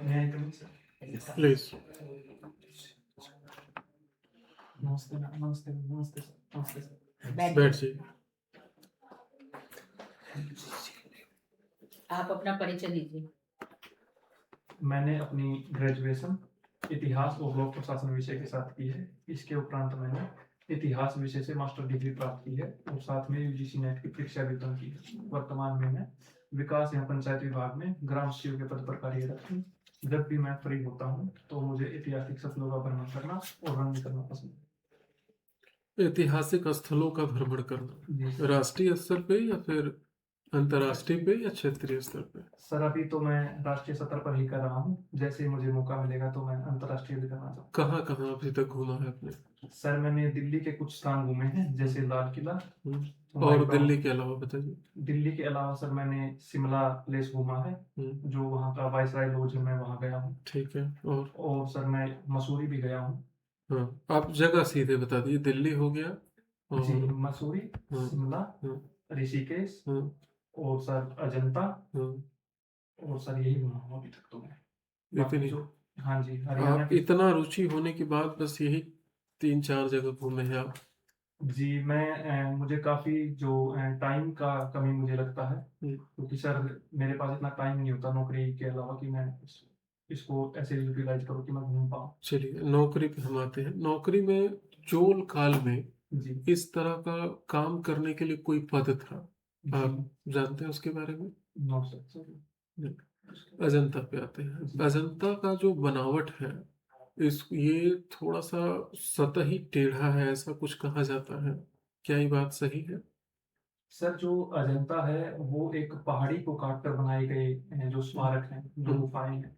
May I come in, sir? Please नमस्ते ma'am, नमस्ते ma'am, नमस्ते सर, नमस्ते सर। बैठ बैठ जाइए। जाइए। आप अपना परिचय दीजिए। मैंने अपनी ग्रेजुएशन इतिहास और लोक प्रशासन विषय के साथ की है। इसके उपरांत मैंने इतिहास विषय से मास्टर डिग्री प्राप्त की है और साथ में यूजीसी नेट की परीक्षा भी उत्तीर्ण की है। वर्तमान में मैं विकास एवं पंचायत विभाग में ग्राम सचिव के पद पर कार्यरत हूँ। जब भी मैं फ्री होता हूँ तो मुझे ऐतिहासिक स्थलों का भ्रमण करना और रनिंग करना पसंद ऐतिहासिक स्थलों का भ्रमण है। करना राष्ट्रीय स्तर पे या फिर अंतर्राष्ट्रीय पे या क्षेत्रीय स्तर पे? सर अभी तो मैं राष्ट्रीय स्तर पर ही कर रहा हूँ। जैसे ही मुझे मौका मिलेगा तो मैं अंतर्राष्ट्रीय भी करना चाहूँ। कहाँ कहाँ अभी तक घूमा है आपने? सर मैंने दिल्ली के कुछ स्थान घूमे हैं, जैसे लाल किला। और व्हाइट दिल्ली टाउन। के अलावा बताइए। दिल्ली के अलावा सर मैंने शिमला प्लेस घूमा है, जो वहाँ का वाइसराय लॉज है, मैं वहाँ गया हूँ। ठीक है। और सर मैं मसूरी भी गया हूँ। हाँ, आप जगह सीधे बता दीजिए। दिल्ली हो गया जी, और मसूरी, हाँ, शिमला, हाँ, ऋषिकेश हाँ, और सर अजंता। हाँ, और सर यही घूमा हूँ अभी तक तो मैं। बाकी इतनी? जो, हाँ जी, हरियाणा आप के। इतना रुचि होने के बाद बस यही 3-4 जगह घूमे हैं आप? जी मैं मुझे काफ़ी जो टाइम का कमी मुझे लगता है, क्योंकि सर मेरे पास इतना टाइम नहीं होता नौकरी के अलावा कि मैं इसको ऐसे यूटिलाइज करूँ कि मैं घूम पाऊँ। चलिए, नौकरी पे हम आते हैं। नौकरी में चोल काल में जी इस तरह का काम करने के लिए कोई पद था, आप जी। जानते हैं उसके बारे में? No sir, sir. अजंता पे आते हैं। जी अजंता का जो बनावट है, इस ये थोड़ा सा सतही टेढ़ा है, ऐसा कुछ कहा जाता है। क्या ये बात सही है? सर, जो अजंता है वो एक पहाड़ी को काट कर बनाए गए जो स्मारक हैं, जो गुफाएं हैं।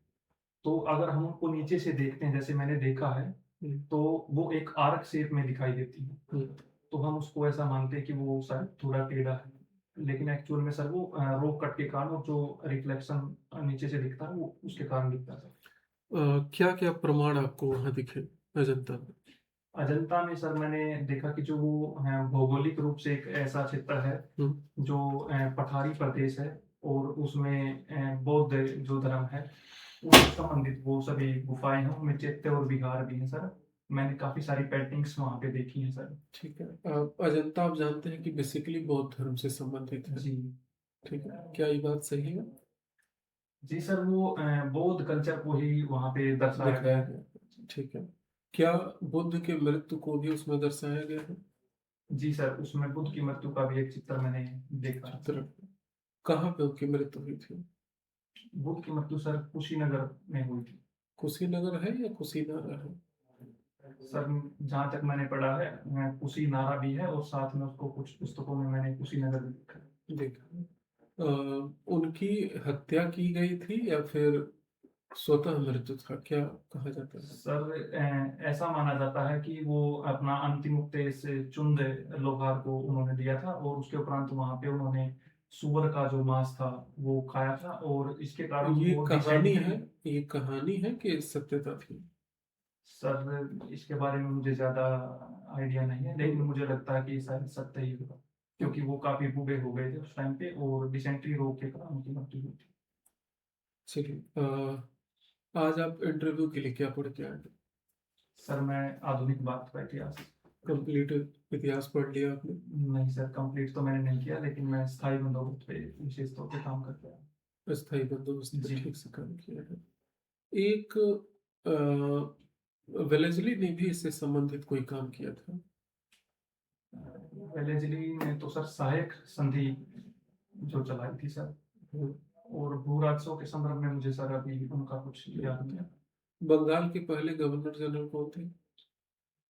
तो अगर हम उनको नीचे से देखते हैं, जैसे मैंने देखा है, तो वो एक आर्क शेप में दिखाई देती है। तो हम उसको ऐसा मानते हैं कि वो शायद थोड़ा टेढ़ा है, लेकिन एक्चुअल में सर वो रॉक कट के कारण और जो रिफ्लेक्शन नीचे से दिखता है वो उसके कारण दिखता है सर। क्या क्या प्रमाण आपको वहां दिखे अजंता में? अजंता में सर मैंने देखा कि जो वो भौगोलिक रूप से एक ऐसा क्षेत्र है जो पठारी प्रदेश है, और उसमें बौद्ध जो धर्म है उससे संबंधित वो सभी गुफाएं हैं। उनमें चैत्य और विहार भी हैं सर। मैंने काफी सारी पेंटिंग्स वहाँ पे देखी हैं सर। ठीक है। अजंता आप जानते हैं कि बेसिकली बौद्ध धर्म से संबंधित है। जी ठीक है, क्या ये बात सही है? जी सर, वो बौद्ध कल्चर को ही वहाँ पे दर्शाया गया दिखाया है। गया। ठीक है। क्या बुद्ध के मृत्यु को भी उसमें दर्शाया गया है? जी सर, उसमें बुद्ध की मृत्यु का भी एक चित्र मैंने देखा है चित्र? सर। कहाँ पे उसकी मृत्यु हुई थी? बुद्ध की मृत्यु सर कुशीनगर में हुई थी। कुशीनगर है या कुशीनगर है? सर जहाँ तक मैंने पढ़ा है, कुशीनारा भी है और साथ में उसको कुछ पुस्तकों में मैंने कुशीनगर भी लिखा है। देखा। उनकी हत्या की गई थी या फिर स्वतः मृत्यु था, क्या कहा जाता है? सर ऐसा माना जाता है कि वो अपना अंतिम उपदेश चुंद लोहार को उन्होंने दिया था, और उसके उपरांत वहां पे उन्होंने सुअर का जो मांस था वो खाया था, और इसके कारण ये वो कहानी है, डिसेंट्री। ये कहानी है कि सत्यता थी? सर इसके बारे में मुझे ज्यादा आइडिया नहीं है, लेकिन मुझे लगता है कि शायद सत्य ही होगा, क्योंकि वो काफी बूढ़े हो गए थे उस टाइम पे और डिसेंट्री रोग के कारण उनकी मृत्यु हुई थी। चलिए, आज आप इंटरव्यू के लिए क्या पढ़ के आए? सर मैं आधुनिक भारत का इतिहास। कंप्लीट इतिहास पढ़ लिया आपने? नहीं सर, कंप्लीट तो मैंने नहीं किया, लेकिन मैं स्थायी बंदोबस्त पे विशेष तौर पे काम करते हैं। अस्थायी बंदोबस्त पे जी ठीक से काम किया है। एक वेलेजली ने भी इससे संबंधित कोई काम किया था? वेलेजली ने तो सर सहायक संधि जो चलाई थी सर, और भू राजस्व के संदर्भ में मुझे सर अभी उनका कुछ याद नहीं है। बंगाल के पहले गवर्नर जनरल कौन थे?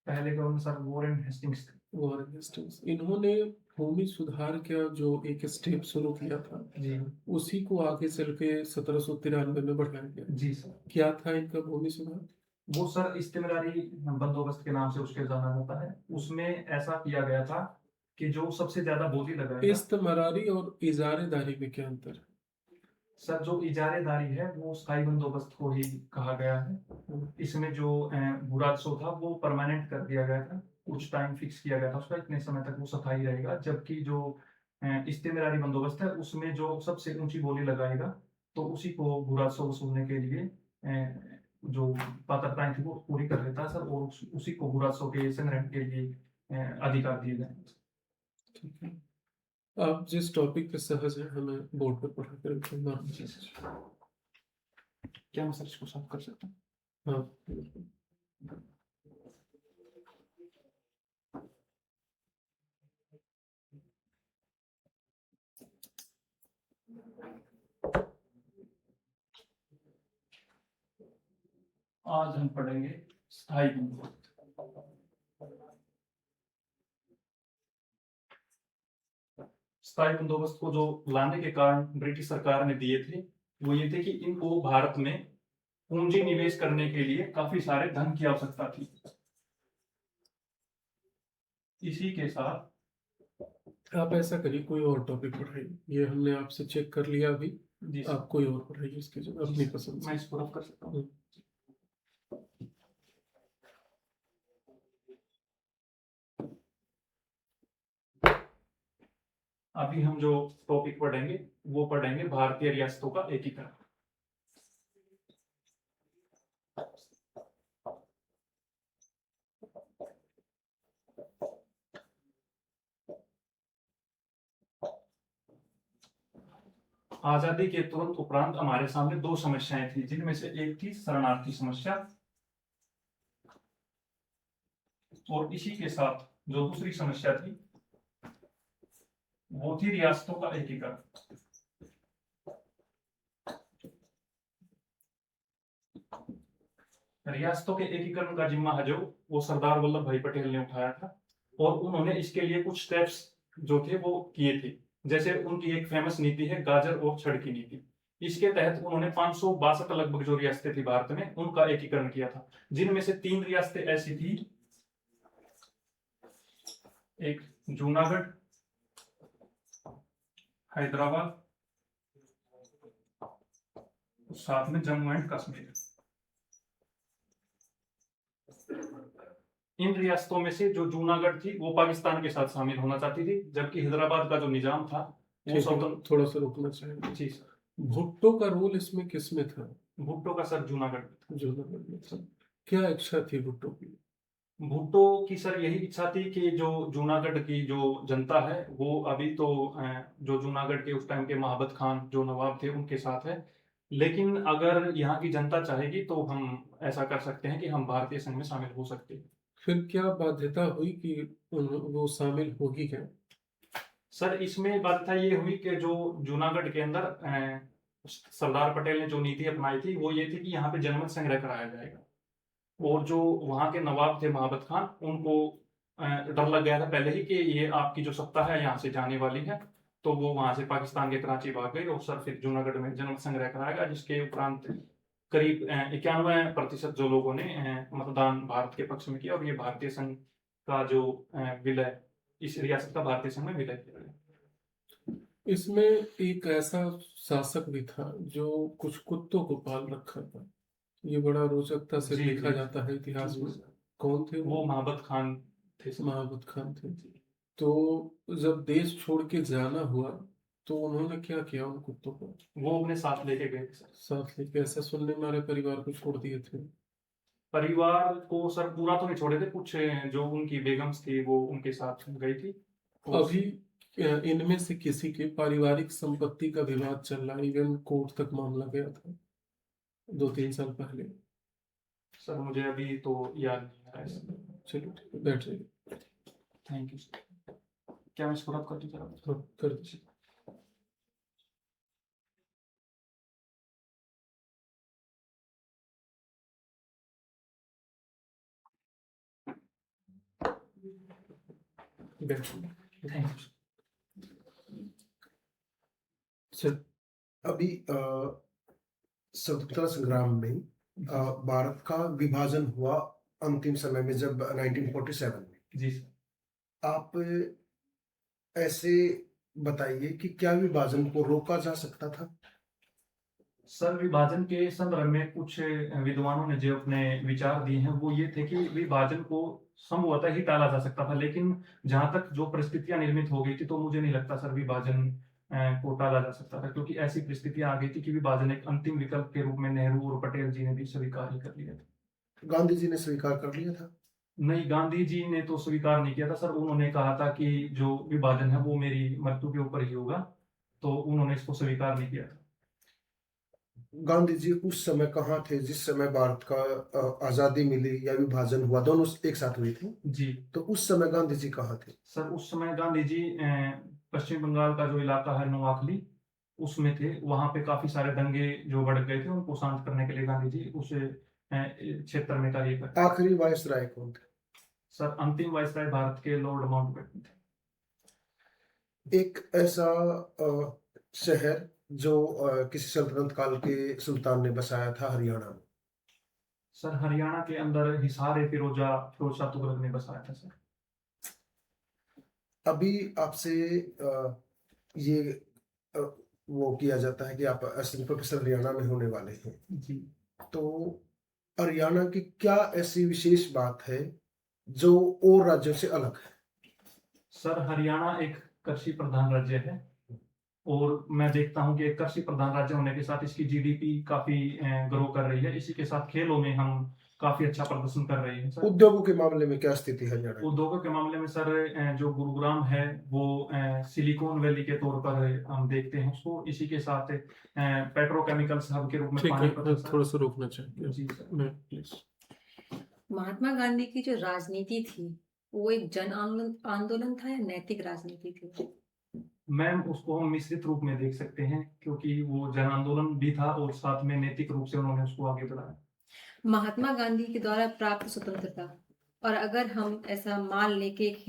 पहले गवर्नर सर वॉरेन हेस्टिंग्स थे। Warren Hastings. इन्होंने भूमि सुधार का जो एक स्टेप शुरू किया था, जी उसी को आगे चल के 1793 में बढ़ाया गया। जी सर, क्या था इनका भूमि सुधार? वो सर इस्तेमरारी बंदोबस्त के नाम से उसके जाना जाता है। उसमें ऐसा किया गया था कि जो सबसे ज्यादा बोली लगाएगा। इस्तमरारी और इजारेदारी में क्या अंतर है? सर जो इजारेदारी है वो स्थायी बंदोबस्त को ही कहा गया है। इसमें जो भू राजस्व था वो परमानेंट कर दिया गया था, कुछ टाइम फिक्स किया गया था उसका, इतने समय तक वो स्थायी रहेगा। जबकि जो इस्तेमरारी बंदोबस्त है उसमें जो सबसे ऊंची बोली लगाएगा तो उसी को भू राजस्व वसूलने के लिए जो पात्रताएं थी वो पूरी कर लेता है सर, और उसी को भू-राजस्व के संग्रहण के लिए अधिकार दिए गए हैं। ठीक है। आप जिस टॉपिक पे सहज हैं हमें बोर्ड पे पढ़ा कर रखना। जी सर। क्या मैं सर इसको साफ कर सकता हूँ? हाँ बिल्कुल। आज हम पढ़ेंगे स्थायी बंदोबस्त। स्थायी बंदोबस्त को जो लाने के कारण ब्रिटिश सरकार ने दिए थे वो ये थे कि इनको भारत में पूंजी निवेश करने के लिए काफी सारे धन की आवश्यकता थी। इसी के साथ आप ऐसा करिए कोई और टॉपिक पढ़ाइए, ये हमने आपसे चेक कर लिया अभी। जी आप कोई और पढ़ाइए इसके जगह अपनी पसंद मैं से। इसको रफ कर सकता हूँ। अभी हम जो टॉपिक पढ़ेंगे वो पढ़ेंगे भारतीय रियासतों का एकीकरण। आजादी के तुरंत उपरांत हमारे सामने दो समस्याएं थी, जिनमें से एक थी शरणार्थी समस्या, और इसी के साथ जो दूसरी समस्या थी वो थी रियासतों का एकीकरण। रियासतों के एकीकरण का जिम्मा है जो वो सरदार वल्लभ भाई पटेल ने उठाया था, और उन्होंने इसके लिए कुछ स्टेप्स जो थे वो किए थे। जैसे उनकी एक फेमस नीति है गाजर और छड़ की नीति। इसके तहत उन्होंने 562 लगभग जो रियासतें थी भारत में उनका एकीकरण किया था, जिनमें से 3 रियासतें ऐसी थी, एक जूनागढ़, हैदराबाद, साथ में जम्मू एंड कश्मीर। इन रियासतों में से जो जूनागढ़ थी वो पाकिस्तान के साथ शामिल होना चाहती थी, जबकि हैदराबाद का जो निजाम था वो स्वतंत्र। थोड़ा सा रुकना चाहिए। जी सर। भुट्टो का रोल इसमें किसमें था? भुट्टो का सर जूनागढ़ में था। जूनागढ़ में था। क्या इच्छा थी भुट्टो की? भुट्टो की सर यही इच्छा थी कि जो जूनागढ़ की जो जनता है वो अभी तो जो जूनागढ़ के उस टाइम के महाबत खान जो नवाब थे उनके साथ है, लेकिन अगर यहाँ की जनता चाहेगी तो हम ऐसा कर सकते हैं कि हम भारतीय संघ में शामिल हो सकते हैं। फिर क्या बाध्यता हुई कि वो शामिल हो ही गए? सर इसमें बाध्यता ये हुई कि जो जूनागढ़ के अंदर सरदार पटेल ने जो नीति अपनाई थी वो ये थी कि यहाँ पे जनमत संग्रह कराया जाएगा, और जो वहाँ के नवाब थे महाबत खान उनको डर लग गया था पहले ही कि ये आपकी जो सत्ता है यहाँ से जाने वाली है, तो वो वहां से पाकिस्तान के कराची भाग गए और सर फिर जूनागढ़ में जनमत संग्रह कराया गया, जिसके उपरांत करीब 91% जो लोगों ने मतदान भारत के पक्ष में किया, और ये भारतीय संघ का जो विलय, इस रियासत का भारतीय संघ में विलय किया गया। इसमें एक ऐसा शासक भी था जो कुछ कुत्तों को पाल रखा था, ये बड़ा रोचकता से लिखा जाता है इतिहास में। कौन थे वो महाबत खान थे। महाबत खान थे। तो जब देश छोड़ के जाना हुआ तो उन्होंने क्या किया उन कुत्तों को? वो अपने साथ लेके गए थे। साथ लेके? ऐसा सुनने में आ रहा है परिवार को छोड़ दिए थे। परिवार को सर पूरा तो नहीं छोड़े थे, कुछ जो उनकी बेगम्स थी वो उनके साथ गई थी। अभी इनमें से किसी के पारिवारिक संपत्ति का विवाद चल रहा है, इवन कोर्ट तक मामला गया था 2-3 साल पहले। सर मुझे अभी तो याद नहीं आ रहा है। चलो ठीक है, बैठ जाइए। Thank you sir. क्या मैं इसको रब कर दूं सर? हाँ, कर दीजिए। बैठिए। Thank you sir. अभी स्वतंत्रता संग्राम में भारत का विभाजन हुआ अंतिम समय में, जब 1947 में। जी सर। आप ऐसे बताइए कि क्या विभाजन को रोका जा सकता था? सर विभाजन के संदर्भ में कुछ विद्वानों ने जो अपने विचार दिए हैं वो ये थे कि विभाजन को संभवतः ही टाला जा सकता था, लेकिन जहां तक जो परिस्थितियां निर्मित हो गई थी तो मुझे नहीं लगता सर विभाजन को टाला जा सकता था, क्योंकि ऐसी परिस्थितियां आ गई थी कि विभाजन एक अंतिम विकल्प के रूप में नेहरू और पटेल जी ने भी स्वीकार ही कर लिया था। गांधी जी ने स्वीकार कर लिया था। नहीं, गांधी जी ने तो स्वीकार नहीं किया था सर। उन्होंने कहा था कि जो विभाजन है वो मेरी मृत्यु के ऊपर ही होगा, तो उन्होंने इसको स्वीकार नहीं किया था। गांधी जी उस समय कहाँ थे जिस समय भारत का आजादी मिली या विभाजन हुआ, दोनों एक साथ हुई थी? जी तो उस समय गांधी जी कहाँ थे? सर, उस समय गांधी जी पश्चिम बंगाल का जो इलाका है नोआखली, उसमें थे। वहां पे काफी सारे दंगे जो भड़क गए थे, उनको शांत करने के लिए गांधी जी उस क्षेत्र में कार्य करते थे। आखिरी वायसराय कौन थे? सर, अंतिम वायसराय भारत के लॉर्ड माउंटबेटन थे। एक ऐसा शहर जो किसी सल्तनत काल के सुल्तान ने बसाया था हरियाणा में। सर, हरियाणा के अंदर हिसार ए फिरोज शाह तुगलक ने बसाया था सर। अभी आपसे ये अ, वो किया जाता है कि आप असिस्टेंट प्रोफेसर हरियाणा में होने वाले हैं, जी तो हरियाणा की क्या ऐसी विशेष बात है जो और राज्यों से अलग है? सर, हरियाणा एक कृषि प्रधान राज्य है, और मैं देखता हूं कि एक कृषि प्रधान राज्य होने के साथ इसकी जीडीपी काफी ग्रो कर रही है। इसी के साथ खेलों में हम काफी अच्छा प्रदर्शन कर रहे हैं सर। उद्योगों के मामले में क्या स्थिति है हरियाणा की? उद्योगों के मामले में सर, जो गुरुग्राम है वो सिलिकॉन वैली के तौर पर हम देखते हैं उसको। इसी के साथ पेट्रोकेमिकल्स हब के रूप में ठीक है, पानीपत है सर। थोड़ा सा रोकना चाहिए जी सर। मैं प्लीज। महात्मा गांधी की जो राजनीति थी वो एक जन आंदोलन आंदोलन था या नैतिक राजनीति थी? मैम, उसको हम मिश्रित रूप में देख सकते हैं, क्योंकि वो जन आंदोलन भी था और साथ में नैतिक रूप से उन्होंने उसको आगे बढ़ाया। महात्मा गांधी के द्वारा प्राप्त स्वतंत्रता, और अगर हम ऐसा मान ले कि एक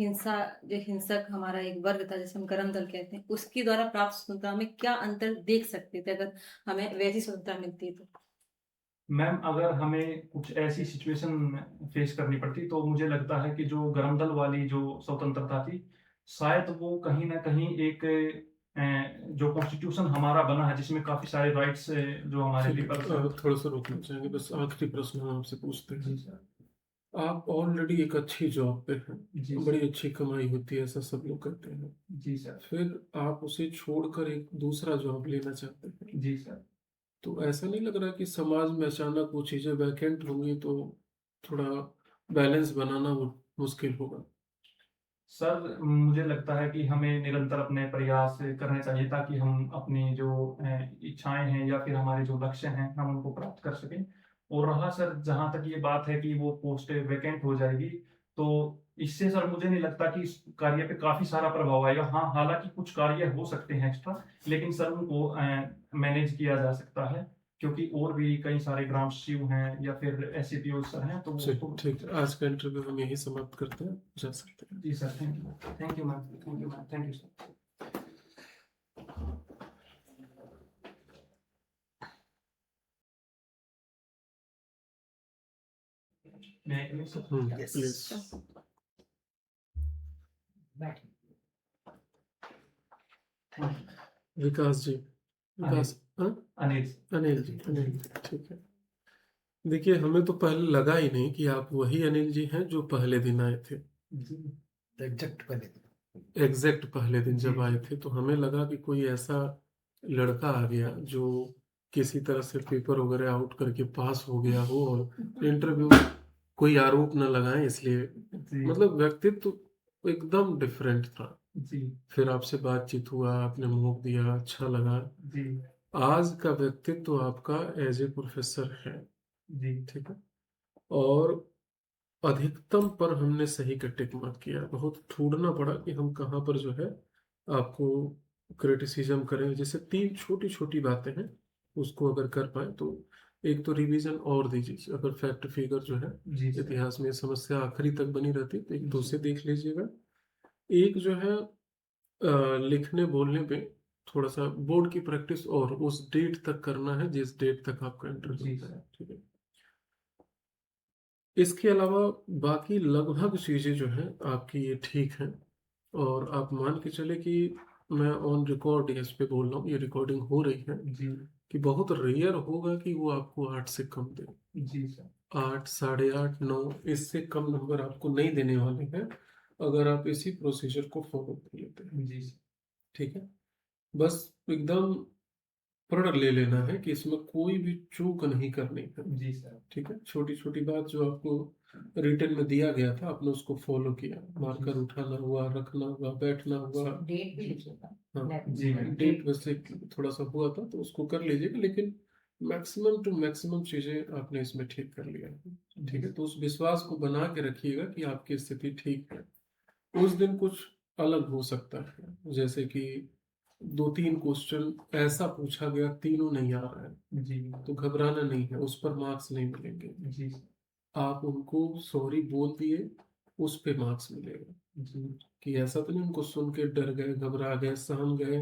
जो हिंसक हमारा एक वर्ग था जिसे हम करम दल कहते हैं, उसके द्वारा प्राप्त स्वतंत्रता में क्या अंतर देख सकते थे अगर हमें वैसी स्वतंत्रता मिलती तो? मैम, अगर हमें कुछ ऐसी सिचुएशन फेस करनी पड़ती तो मुझे लगता है कि जो गरम दल वाली जो स्वतंत्रता थी, शायद वो कहीं ना कहीं एक जो कॉन्स्टिट्यूशन हमारा बना है जिसमें काफी सारे राइट्स जो हमारे ठीक है, पीपल्स हैं। थोड़ा सा रोकना चाहेंगे, बस आखिरी प्रश्न हम आपसे पूछते जी हैं। सर। आप ऑलरेडी एक अच्छी जॉब पे हैं, जी बड़ी सर। अच्छी कमाई होती है, ऐसा सब लोग कहते हैं, जी सर। फिर आप उसे छोड़कर एक दूसरा जॉब लेना चाहते हैं, जी सर। तो ऐसा नहीं लग रहा कि समाज में अचानक वो चीजें वैकेंट होंगी तो थोड़ा बैलेंस बनाना मुश्किल होगा? सर, मुझे लगता है कि हमें निरंतर अपने प्रयास करने चाहिए ताकि हम अपनी जो इच्छाएं हैं या फिर हमारे जो लक्ष्य हैं हम उनको प्राप्त कर सकें। और रहा सर, जहां तक ये बात है कि वो पोस्ट वैकेंट हो जाएगी, तो इससे सर मुझे नहीं लगता कि इस कार्य पे काफी सारा प्रभाव आएगा। हाँ, हालांकि कुछ कार्य हो सकते हैं एक्स्ट्रा, लेकिन सर उनको मैनेज किया जा सकता है, क्योंकि और भी कई सारे ग्राम सचिव हैं या फिर एससीपीओ सर हैं, तो ठीक है, आज का इंटरव्यू हम यही समाप्त करते हैं, जा सकते हैं। जी sir. Thank you. Thank you ma'am. Thank you ma'am. Thank you sir. May I come in, sir? Yes. Please. Vikas ji, Vikas, हाँ, अनिल। अनिल जी, ठीक है। देखिए, हमें तो पहले लगा ही नहीं कि आप वही अनिल जी हैं जो पहले दिन आए थे। एग्जैक्ट पहले दिन। एग्जैक्ट पहले दिन जब जी। आए थे तो हमें लगा कि कोई ऐसा लड़का आ गया जो किसी तरह से पेपर वगैरह आउट करके पास हो गया हो और इंटरव्यू कोई आरोप न लगाए, इसलिए जी। मतलब व्यक्तित्व तो एकदम डिफरेंट था। जी। फिर आपसे बातचीत हुआ, आपने मुंह दिया, अच्छा लगा। जी। आज का व्यक्तित्व आपका एज ए प्रोफेसर है, जी। ठीक है, और अधिकतम पर हमने सही का टिक मार्क किया। बहुत ढूंढना पड़ा कि हम कहाँ पर जो है आपको क्रिटिसिज्म करें। जैसे 3 छोटी छोटी बातें हैं, उसको अगर कर पाए तो एक तो रिवीजन और दीजिए। अगर फैक्ट फिगर जो है जी सर। इतिहास में समस्या आखिरी तक बनी रहती तो एक दो से देख लीजिएगा। एक जो है लिखने बोलने पे थोड़ा सा बोर्ड की प्रैक्टिस और उस डेट तक करना है जिस डेट तक आपका इंटरव्यू जी है, सर। ठीक है। इसके अलावा बाकी लगभग चीज़ें जो हैं आपकी ये ठीक हैं, और आप मान के चले कि मैं ऑन रिकॉर्ड इस पे बोल रहा हूँ, ये रिकॉर्डिंग हो रही है, जी। कि बहुत रेयर होगा कि वो आपको 8 से कम दे। जी सर। 8, 8.5, 9, इससे कम नंबर आपको नहीं देने वाले हैं अगर आप इसी प्रोसीजर को फॉलो कर लेते हैं, जी सर। ठीक है। बस एकदम प्रण ले लेना है कि इसमें कोई भी चूक नहीं करनी है। जी सर। ठीक है, छोटी छोटी बात जो आपको रिटर्न में दिया गया था आपने उसको फॉलो किया, मार्कर उठाना हुआ, रखना हुआ, बैठना हुआ। डेट भी लिखिएगा। हाँ, जी मैम। डेट वैसे थोड़ा सा हुआ था तो उसको कर लीजिएगा, लेकिन मैक्सिमम टू मैक्सिमम चीजें आपने इसमें ठीक कर लिया है। ठीक है, तो उस विश्वास को बना के रखिएगा कि आपकी स्थिति ठीक है। उस दिन कुछ अलग हो सकता है, जैसे कि 2-3 क्वेश्चन ऐसा पूछा गया, तीनों नहीं आ रहा है, जी तो घबराना नहीं है, उस पर मार्क्स नहीं मिलेंगे। जी आप उनको सॉरी बोल दिए, उस पे मार्क्स मिलेगा। जी कि ऐसा तो नहीं उनको सुन के डर गए, घबरा गए, सहम गए,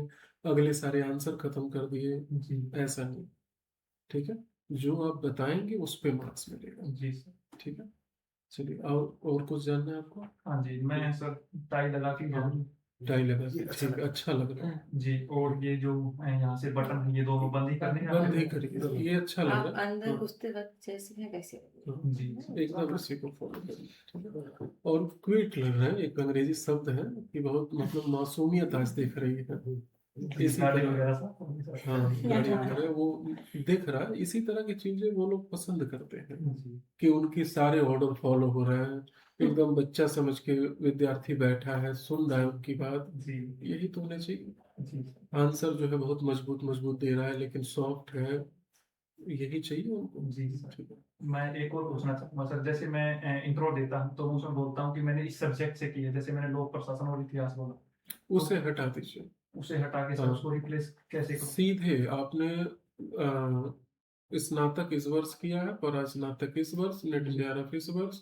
अगले सारे आंसर खत्म कर दिए, जी ऐसा नहीं। ठीक है, जो आप बताएंगे उस पे मार्क्स मिलेगा। जी सर। ठीक है, चलिए और कुछ जानना है आपको? हाँ जी, मैं सर टाई लगा के गया हूँ। टाई लगा ये के, अच्छा ठीक, अच्छा लग रहा है। जी, और ये जो यहाँ से बटन है ये दोनों बंद ही करने हैं बंद ही आपको? करिए, ये अच्छा लग आप रहा है। अंदर हाँ, घुसते वक्त जैसे हैं वैसे रहिए। हाँ, जी एकदम इसी को फॉलो करिए। ठीक है? और क्विट लग रहा है, एक अंग्रेजी शब्द है कि बहुत मतलब मासूमियत आज दिख रही है। इसी गाड़ी तरह, वगैरह सब। हाँ, गाड़ी वगैरह वो दिख रहा है। इसी तरह की चीजें वो लोग पसंद करते हैं जी कि उनकी सारे ऑर्डर फॉलो हो रहे हैं, एकदम बच्चा समझ के विद्यार्थी बैठा है, सुन रहा है उनकी बात। जी यही तो होना चाहिए। जी आंसर जो है बहुत मजबूत मजबूत दे रहा है, लेकिन सॉफ्ट है, यही चाहिए उनको। जी सर। ठीक है। मैं एक और पूछना चाहूँगा सर, जैसे मैं इंट्रो देता हूँ तो उसमें बोलता हूँ कि मैंने इस सब्जेक्ट से किया है, जैसे मैंने लोक प्रशासन और इतिहास बोला, उसे हटा दीजिए। उसे हटा के सर हाँ। उसको रिप्लेस कैसे करूँ? सीधे आपने स्नातक इस वर्ष किया है, परास्नातक इस वर्ष, नेट JRF इस वर्ष,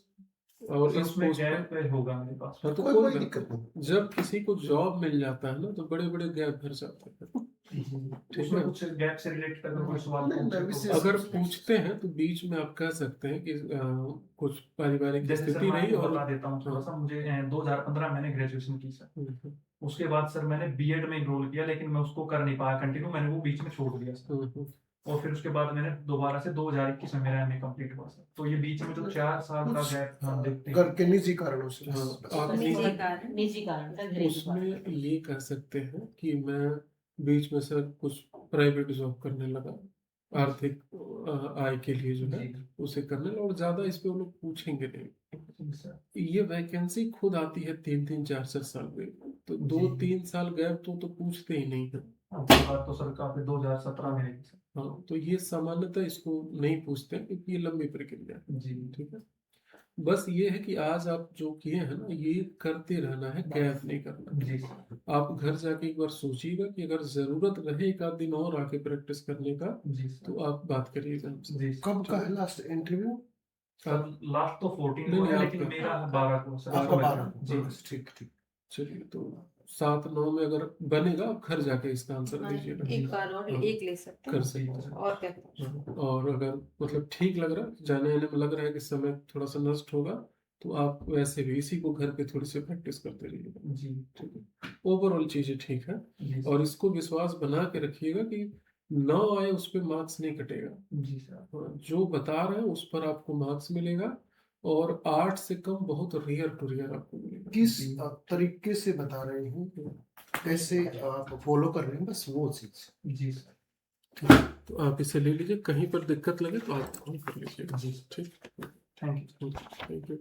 और सर इस उसमें पोस्ट गैप पर। होगा मेरे पास। हाँ, तो कोई कोई कोई बात दिक्कत नहीं। नहीं। जब किसी को जॉब मिल जाता है ना तो बड़े बड़े गैप भर जाते हैं। ठीक उसमें है, कुछ गैप से रिलेटेड अगर कोई सवाल नहीं, पूछे मैं तो विशेष- अगर पूछते हैं तो बीच में आप कह सकते हैं कि कुछ पारिवारिक जैसे सर स्थिति मैं रही आपको और बता देता हूँ थोड़ा सा, मुझे 2015 मैंने ग्रेजुएशन की सर। हम्म, उसके बाद सर मैंने बीएड में एनरोल किया, लेकिन मैं उसको कर नहीं पाया कंटिन्यू, मैंने वो बीच में छोड़ दिया सर। हम्म, और फिर उसके बाद मैंने दोबारा से 2021 में मेरा एमए कंप्लीट हुआ सर। तो ये बीच में जो 4 साल का गैप हम देखते हैं। घर के निजी कारणों से हाँ, बस। आप निजी कारण। निजी कारण का घरेलू कारण। उसमें ये कह सकते हैं कि मैं बीच में से कुछ प्राइवेट जॉब करने लगा, आर्थिक आय के लिए जो है जी उसे करने लगा, और ज्यादा इस पे वो लोग पूछेंगे नहीं। जी सर। ये वैकेंसी खुद आती है 3-3, 4-4 साल में, तो जी। 2-3 साल गैप तो पूछते ही नहीं है। आपकी बात तो सर काफी 2017 में रही सर। हाँ, तो ये सामान्यतः इसको नहीं पूछते हैं क्योंकि ये लंबी प्रक्रिया है। जी ठीक है, बस ये है कि आज आप जो किए हैं ना, ये करते रहना है, गैप नहीं करना। जी सर। आप घर जाके एक बार सोचिएगा कि अगर जरूरत रहे एक आध दिन और आके प्रैक्टिस करने का जी तो सर। आप बात करिएगा हमसे। जी कब का है लास्ट इंटरव्यू? सर लास्ट तो 14 नहीं, को है, नहीं, लेकिन आपका- मेरा 12 को सर। आपका बारह। 12 जी ठीक ठीक। चलिए, तो 7-9 में अगर बनेगा आप घर जाके इसका आंसर हाँ, दीजिएगा। एक बार और हाँ, एक ले सकते कर हैं सकते हैं। और क्या करें? हाँ, और अगर मतलब ठीक लग रहा है, जाने आने में लग रहा है कि समय थोड़ा सा नष्ट होगा, तो आप वैसे भी इसी को घर पे थोड़ी सी प्रैक्टिस करते रहिएगा। जी ठीक है, ओवरऑल चीजें ठीक है, जी और इसको विश्वास बना के रखिएगा कि 9 आए उस पर मार्क्स नहीं कटेगा। जी सर। हाँ, जो बता रहे हैं उस पर आपको मार्क्स मिलेगा, और 8 से कम बहुत रेयर टू रेयर आपको मिलेगा। किस तरीके से बता रहे हैं, कैसे आप फॉलो कर रहे हैं, बस वो चीज। जी सर। तो आप इसे ले लीजिए, कहीं पर दिक्कत लगे तो आप कॉल कर लीजिएगा। जी ठीक, थैंक यू। Thank you.